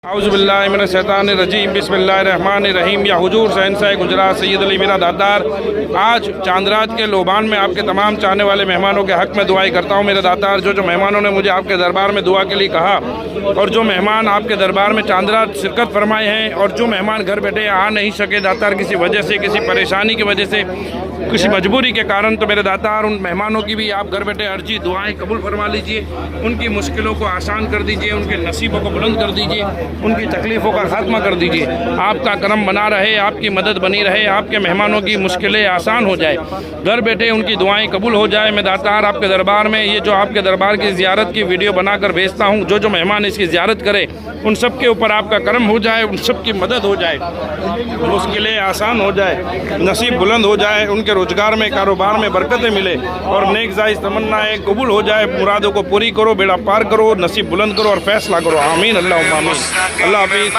औज़ुबिल्लाहिमिनश्शैतानिर्रजीम बिस्मिल्लाहिर्रहमानिर्रहीम। या हुजूर शहंशाह गुजरात सैयद अली मीरा दातार, आज चांदराज के लोबान में आपके तमाम चाहने वाले मेहमानों के हक़ में दुआई करता हूँ। मेरे दातार, जो मेहमानों ने मुझे आपके दरबार में दुआ के लिए कहा और जो मेहमान आपके दरबार में चांदराज शिरकत फरमाए हैं और जो मेहमान घर बैठे आ नहीं सके दातार किसी वजह से, किसी परेशानी की वजह से, किसी मजबूरी के कारण, तो मेरे दातार उन मेहमानों की भी आप घर बैठे अर्जी दुआएं कबूल फरमा लीजिए। उनकी मुश्किलों को आसान कर दीजिए, उनके नसीबों को बुलंद कर दीजिए, उनकी तकलीफ़ों का खात्मा कर दीजिए। आपका करम बना रहे, आपकी मदद बनी रहे, आपके मेहमानों की मुश्किलें आसान हो जाए, घर बैठे उनकी दुआएं कबूल हो जाए। मैं दातार आपके दरबार में ये जो आपके दरबार की ज़ियारत की वीडियो बनाकर भेजता हूँ, जो मेहमान इसकी ज़ियारत करे उन सब के ऊपर आपका करम हो जाए, उन सब की मदद हो जाए, मुश्किलें आसान हो जाए, नसीब बुलंद हो जाए, उनके रोज़गार में, कारोबार में बरकतें मिले और नेक जायज़ तमन्नाएं कबूल हो जाए। मुरादों को पूरी करो, बेड़ा पार करो, नसीब बुलंद करो और फैसला करो। आमीन। अल्लाह आमीन। अल्लाह हाफ़िज़।